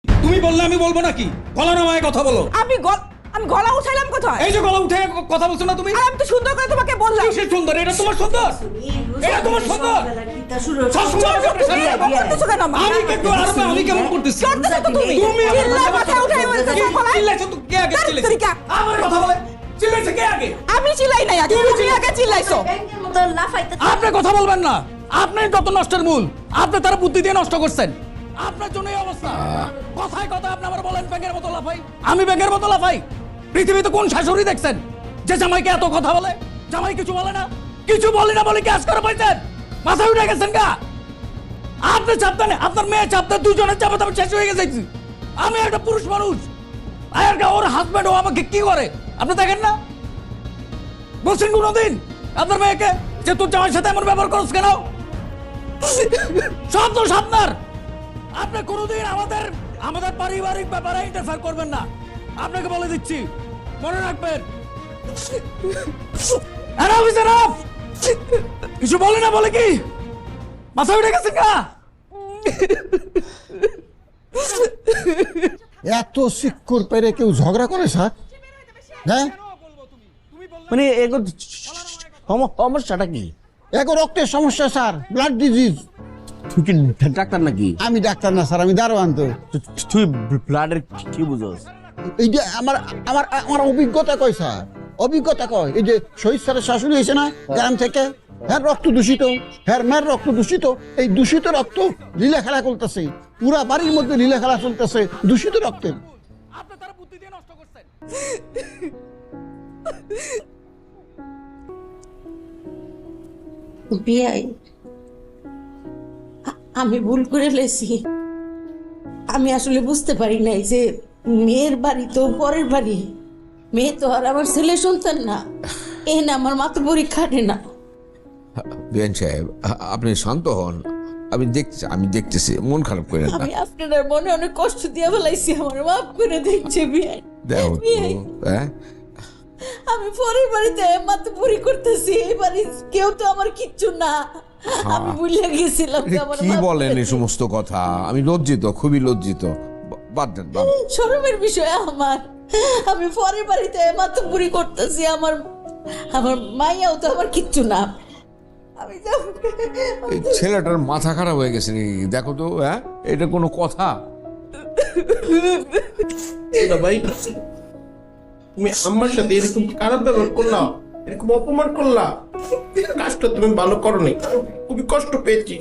তুমি বললে আমি বলবো নাকি? গলা নামায় কথা বলো। আমি গলা উঠাইলাম কোথায়? এই যে গলা উঠে কথা বলছো না তুমি? আমি তো সুন্দর করে তোমাকে বললাম। কিসের সুন্দর? এটা তোমার সুন্দর? এটা তোমার সুন্দর? আমি কেমন করতেছি? তুমি আমার মাথায় উঠাই চিল্লাইছো তো কে আগে চিল্লাইছো? আমার কথা বলে চিল্লাইছো কে আগে? আমি চিল্লাই নাই আগে, তুমি আগে চিল্লাইছো। আপনি কথা বলবেন না। আপনি যত নষ্টের মূল। আপনি তার বুদ্ধি দিয়ে নষ্ট করছেন। আপনার জন্য এই অবস্থা। কথায় কথায় আপনি আবার বলেন ব্যাঙের মতো লাফাই। আমি ব্যাঙের মতো লাফাই? পৃথিবীতে কোন শাশুড়ি দেখছেন যে জামাইকে এত কথা বলে? জামাই কিছু বলে না, কিছু বলে না বলে ক্যাশ করে পাইছেন? মাথায় উঠে গেছেন গা? আপনি চাপতেন, আপনার মেয়ে চাপতেন, দুজনের চাপতে আমি শেষ হয়ে গেছি। আমি একটা পুরুষ মানুষ, আর ওর হাজবেন্ড ও আমাকে কি করে আপনি দেখেন না? বলছেন কোনদিন আপনার মেয়েকে যে তোর জামাইয়ের সাথে এমন ব্যবহার করছ কেন? সব দোষ আপনার। আপনি কোনদিন আমাদের পারিবারিক ব্যাপারে ইন্টারফেয়ার করবেন না। আপনাকে বলে দিচ্ছি, মনে রাখবেন। কিছু বলে না বলে কি মাথা উঠে গেছে গা? এত শিক্ষুর পেরে কেউ ঝগড়া করে স্যার? হ্যাঁ, মানে সমস্যাটা কি? এক রক্তের সমস্যা স্যার, ব্লাড ডিজিজ। তুই কি ডাক্তার নাকি? আমি ডাক্তার না স্যার, আমি দারোয়ান। তো তুই ব্লাডের কি বুঝোস? এই যে আমার আমার আমার অভিজ্ঞতা কয় স্যার, অভিজ্ঞতা কয়। এই যে শহীদ স্যারের শাশুড়ি হয়েছে না গ্রাম থেকে, হ্যাঁ রক্ত দূষিত, হ্যাঁ মেয়ের রক্ত দূষিত। এই দূষিত রক্ত লীলা খেলা করতেছে, পুরা বাড়ির মধ্যে লীলা খেলা চলতেছে দূষিত রক্তের। আপনি তার বুদ্ধি দিয়ে নষ্ট করছেন। বিয়াই, আমি ভুল করে লেছি। আমি আসলে বুঝতে পারি নাই যে মেয়ের বাড়ি তো পরের বাড়ি। মেয়ে তো আর আমার ছেলে সন্তান না, এ না আমার মাতবরি খাটে না। বিয়ান সাহেব, আপনি শান্ত হন। আমি দেখতেছি, মন খারাপ করে না। আমি আপনার মনে অনেক কষ্ট দিয়ে ফেলাইছি, আমার মাফ করে দিচ্ছে বিয়াই। দেখো তো, হ্যাঁ আমি পরের বাড়িতে মাতবরি করতেছি, এই বাড়ি কেউ তো আমার কিচ্ছু না। আমি ভুলে গেছিলাম যে আমার কি মাফ বলেন করে এই সমস্ত কথা? আমি লজ্জিত, খুবই লজ্জিত। বাদ দেন, বাদ দেন। শরমের বিষয় আমার। আমি পরের বাড়িতে মাতবরি করতেছি, আমার মাইয়াও তো আমার কিচ্ছু না। আমি এই ছেলেটার মাথা খারাপ হয়ে গেছে নাকি? দেখো তো, হ্যাঁ এটা কোনো কথা? ভাই, তুমি আমার সাথে এরকম খারাপ ব্যবহার করলা, এরকম অপমান করলা, কাজটা তুমি ভালো করো নি, খুবই কষ্ট পেয়েছি।